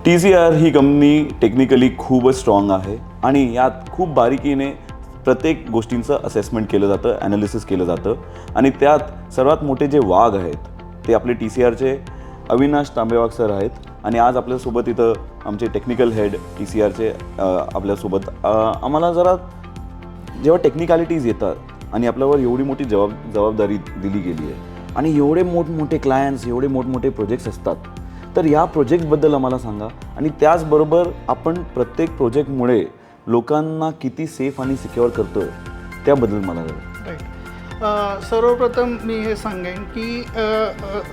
TCR ही company technically खूपच strong आहे आणि यात खूप बारीकीने प्रत्येक गोष्टींचं असेसमेंट केलं जातं, ॲनालिसिस केलं जातं आणि त्यात सर्वात मोठे जे वाघ आहेत ते आपले TCRचे अविनाश तांबेवाग सर आहेत आणि आज आपल्यासोबत इथं आमचे टेक्निकल हेड TCRचे आपल्यासोबत आम्हाला जरा जेव्हा टेक्निकॅलिटीज येतात आणि आपल्यावर एवढी मोठी जबाबदारी दिली गेली आहे आणि एवढे मोठमोठे क्लायंट्स, एवढे मोठमोठे प्रोजेक्ट्स असतात, तर या प्रोजेक्टबद्दल आम्हाला सांगा आणि त्याचबरोबर आपण प्रत्येक प्रोजेक्टमुळे लोकांना किती सेफ आणि सिक्युअर करतोय त्याबद्दल मला राईट. सर्वप्रथम मी हे सांगेन की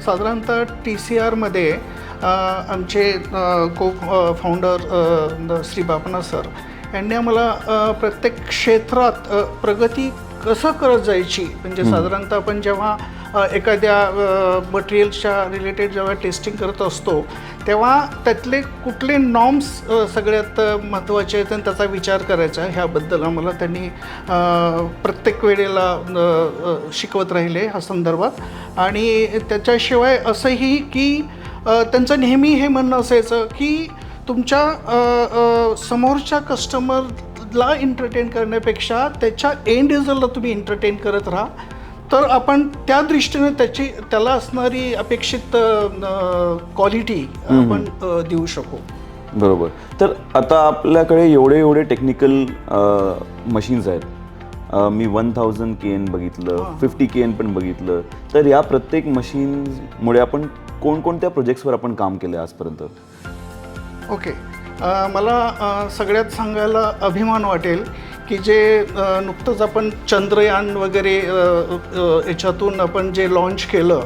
साधारणतः TCRमध्ये आमचे को फाउंडर श्री बापना सर यांनी आम्हाला प्रत्येक क्षेत्रात प्रगती कसं करत जायची, म्हणजे साधारणतः आपण जेव्हा एखाद्या मटेरियलच्या रिलेटेड जेव्हा टेस्टिंग करत असतो तेव्हा त्यातले कुठले नॉर्म्स सगळ्यात महत्त्वाचे आहेत आणि त्याचा विचार करायचा ह्याबद्दल आम्हाला त्यांनी प्रत्येक वेळेला शिकवत राहिले ह्या संदर्भात. आणि त्याच्याशिवाय असंही की त्यांचं नेहमी हे म्हणणं असायचं की तुमच्या समोरच्या कस्टमरला एंटरटेन करण्यापेक्षा त्याच्या एंड युजरला तुम्ही एंटरटेन करत राहा, तर आपण त्या दृष्टीने त्याला असणारी अपेक्षित क्वालिटी आपण देऊ शकू. बरोबर. तर आता आपल्याकडे एवढे टेक्निकल मशीन्स आहेत. मी 1000 KN बघितलं, 50 KN पण बघितलं. तर या प्रत्येक मशीन्समुळे आपण कोणकोणत्या प्रोजेक्ट्सवर आपण काम केलं आजपर्यंत? ओके. मला सगळ्यात सांगायला अभिमान वाटेल की जे नुकतंच आपण चंद्रयान वगैरे याच्यातून आपण जे लॉन्च केलं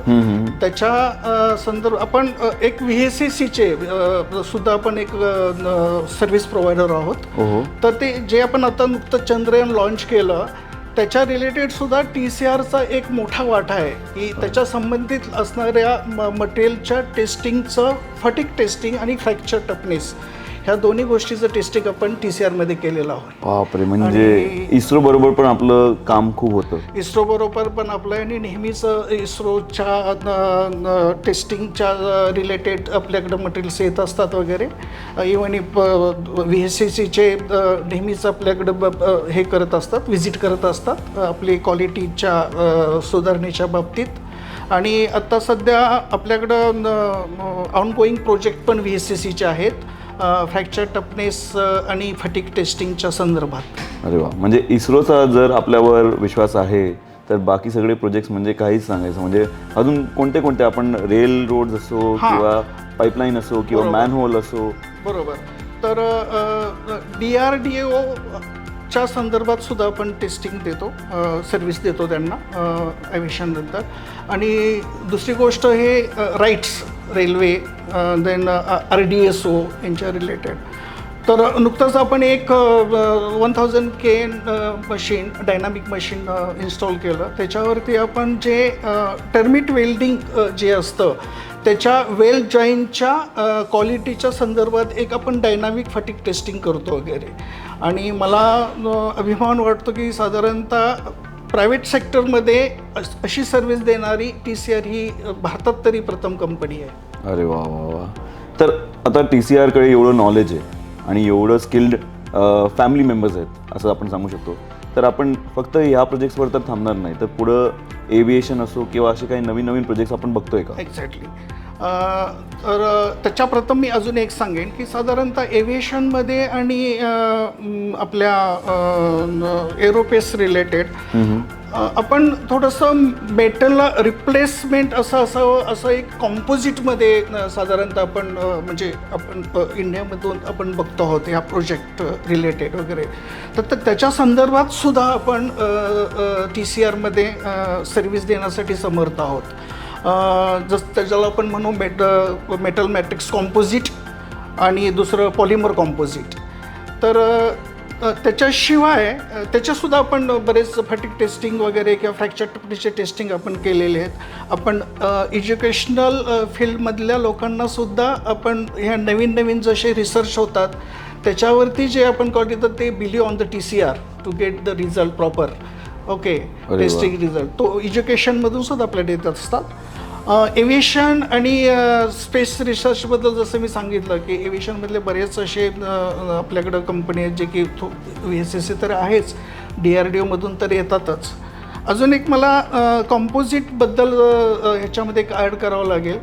त्याच्या संदर्भ आपण एक VSACचे सुद्धा आपण एक सर्व्हिस प्रोव्हायडर आहोत. तर ते जे आपण आता नुकतं चंद्रयान लॉन्च केलं त्याच्या रिलेटेड सुद्धा TCRचा एक मोठा वाटा आहे की त्याच्या संबंधित असणाऱ्या मटेरियलच्या टेस्टिंगचं फटिक टेस्टिंग आणि फ्रॅक्चर टफनेस ह्या दोन्ही गोष्टीचं टेस्टिंग आपण TCRमध्ये केलेलं आहोत. बापरे, म्हणजे इस्रो बरोबर पण आपलं काम खूप होतं. इस्रो बरोबर पण आपलं आणि नेहमीच इस्रोच्या टेस्टिंगच्या रिलेटेड आपल्याकडं मटेरियल्स येत असतात वगैरे. इव्हन VSACचे नेहमीच आपल्याकडं हे करत असतात, व्हिजिट करत असतात आपली क्वालिटीच्या सुधारणेच्या बाबतीत. आणि आत्ता सध्या आपल्याकडं ऑनगोईंग प्रोजेक्ट पण VSACचे आहेत फ्रॅक्चर टफनेस आणि फटिक टेस्टिंगच्या संदर्भात. अरे वा, म्हणजे इस्रोचा जर आपल्यावर विश्वास आहे तर बाकी सगळे प्रोजेक्ट्स म्हणजे काहीच सांगायचं. म्हणजे अजून कोणते आपण रेल रोड्स असो किंवा पाईपलाईन असो किंवा मॅनहोल असो. बरोबर. तर DRDO च्या संदर्भात सुद्धा आपण टेस्टिंग देतो, सर्व्हिस देतो त्यांना ॲव्हिएशननंतर. आणि दुसरी गोष्ट हे राईट्स रेल्वे देन RDSO यांच्या रिलेटेड. तर नुकतंच आपण एक 1000 KN machine dynamic machine install केलं. त्याच्यावरती आपण जे टर्मिट वेल्डिंग जे असतं त्याच्या वेल्ड जॉईंटच्या क्वालिटीच्या संदर्भात एक आपण डायनामिक फटिक टेस्टिंग करतो वगैरे. आणि मला अभिमान वाटतो की साधारणतः प्रायव्हेट सेक्टरमध्ये अशी सर्व्हिस देणारी TCR ही भारतात तरी प्रथम कंपनी आहे. अरे वा वा वा. तर आता TCRकडे एवढं नॉलेज आहे आणि एवढं स्किल्ड फॅमिली मेंबर्स आहेत असं आपण सांगू शकतो. तर आपण फक्त ह्या प्रोजेक्ट्सवर तर थांबणार नाही, तर पुढं एव्हिएशन असो किंवा असे काही नवीन प्रोजेक्ट्स आपण बघतोय का? एक्झॅक्टली. तर त्याच्या प्रथम मी अजून एक सांगेन की साधारणतः एव्हिएशनमध्ये आणि आपल्या एरोस्पेस रिलेटेड आपण थोडंसं मेटलला रिप्लेसमेंट असं एक कॉम्पोजिटमध्ये साधारणतः आपण म्हणजे आपण इंडियामधून आपण बघतो आहोत ह्या प्रोजेक्ट रिलेटेड वगैरे. तर त्याच्या संदर्भात सुद्धा आपण TCRमध्ये सर्व्हिस देण्यासाठी समर्थ आहोत. त्याच्याला आपण म्हणू मेटल मॅट्रिक्स कॉम्पोजिट आणि दुसरं पॉलिमर कॉम्पोजिट. तर त्याच्याशिवाय त्याच्यासुद्धा आपण बरेच फटिक टेस्टिंग वगैरे किंवा फ्रॅक्चर टफनेसचे टेस्टिंग आपण केलेले आहेत. आपण एज्युकेशनल फील्डमधल्या लोकांनासुद्धा आपण ह्या नवीन जसे रिसर्च होतात त्याच्यावरती जे आपण करतो ते believe on the TCR to get the result proper. Okay, testing result तो एज्युकेशनमधून सुद्धा आपल्याला देत असतात. एव्हिएशन आणि स्पेस रिसर्चबद्दल जसं मी सांगितलं की एव्हिएशनमधले बरेच असे आपल्याकडं कंपनी आहेत जे की VSSC तर आहेच, DRDOमधून तर येतातच. अजून एक मला कॉम्पोजिटबद्दल ह्याच्यामध्ये एक ॲड करावं लागेल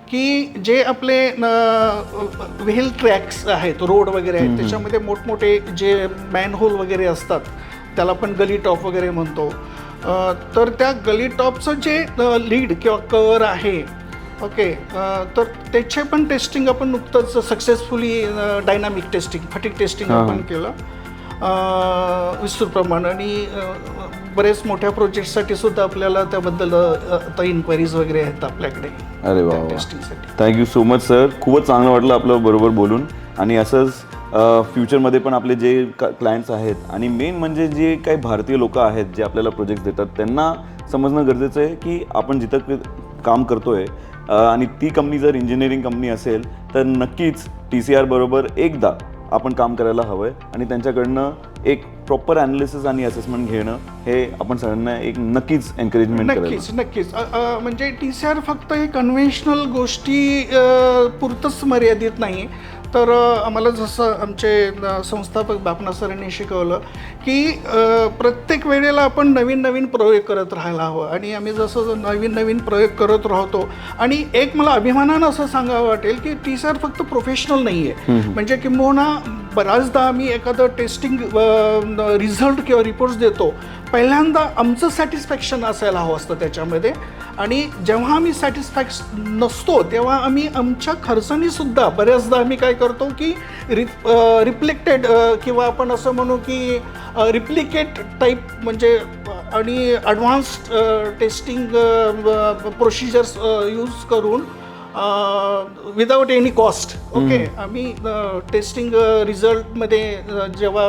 की जे आपले व्हेल ट्रॅक्स आहेत, रोड वगैरे आहेत, त्याच्यामध्ये मोठमोठे जे मॅनहोल वगैरे असतात, त्याला आपण गली टॉप वगैरे म्हणतो. तर त्या गली टॉपचं जे लीड किंवा कवर आहे, ओके, तर त्याचे पण टेस्टिंग आपण नुकतंच सक्सेसफुली डायनामिक टेस्टिंग, फटिक टेस्टिंग आपण केलं विस्तृतप्रमाणे. आणि बरेच मोठ्या प्रोजेक्टसाठी सुद्धा आपल्याला त्याबद्दल आता इन्क्वायरीज वगैरे आहेत आपल्याकडे. अरे वा, टेस्टिंगसाठी थँक्यू सो मच सर. खूपच चांगलं वाटलं आपलं बरोबर बोलून. आणि असंच फ्युचरमध्ये पण आपले जे क्लायंट्स आहेत आणि मेन म्हणजे जे काही भारतीय लोक आहेत जे आपल्याला प्रोजेक्ट देतात, त्यांना समजणं गरजेचं आहे की आपण जिथं काम करतोय आणि ती कंपनी जर इंजिनिअरिंग कंपनी असेल तर नक्कीच TCR बरोबर एकदा आपण काम करायला हवं आहे. आणि त्यांच्याकडनं एक प्रॉपर ॲनालिसिस आणि असेसमेंट घेणं हे आपण सगळ्यांना एक नक्कीच एनकरेजमेंट करायला. नक्कीच. म्हणजे TCR फक्त हे कन्व्हेन्शनल गोष्टी पुरतंच मर्यादित नाही, तर आम्हाला जसं आमचे संस्थापक बापना सरांनी शिकवलं की प्रत्येक वेळेला आपण नवीन नवीन प्रयोग करत राहायला हवं. आणि आम्ही जसं नवीन नवीन प्रयोग करत राहतो. आणि एक मला अभिमानानं असं सांगावं वाटेल की TCR फक्त प्रोफेशनल नाही आहे. म्हणजे किंबहुना बऱ्याचदा आम्ही एखादं टेस्टिंग रिझल्ट किंवा रिपोर्ट्स देतो, पहिल्यांदा आमचं सॅटिस्फॅक्शन असायला हवं असतं त्याच्यामध्ये. आणि जेव्हा आम्ही सॅटिस्फॅक्शन नसतो तेव्हा आम्ही आमच्या खर्चानीसुद्धा बऱ्याचदा आम्ही काय करतो की रिफ्लेक्टेड किंवा आपण असं म्हणू की रिप्लिकेट टाईप म्हणजे आणि ॲडव्हान्स्ड टेस्टिंग प्रोसिजर्स यूज करून विदाउट एनी कॉस्ट, ओके, आम्ही टेस्टिंग रिझल्टमध्ये जेव्हा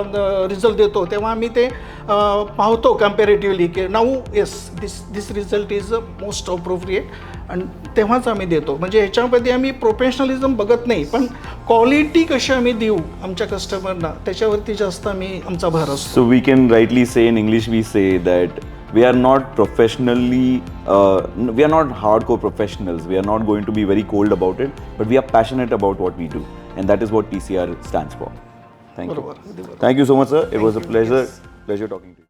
रिझल्ट देतो तेव्हा आम्ही ते पाहतो कम्पॅरेटिव्हली की now yes this result is most appropriate, आणि तेव्हाच आम्ही देतो. म्हणजे ह्याच्यामध्ये आम्ही प्रोफेशनलिझम बघत नाही, पण क्वालिटी कशी आम्ही देऊ आमच्या कस्टमरना त्याच्यावरती जास्त आम्ही आमचा भर असतो. So we can rightly say in English, we say that we are not professionally we are not hardcore professionals, we are not going to be very cold about it, but we are passionate about what we do, and that is what TCR stands for. Thank you so much sir, it was a pleasure talking to you.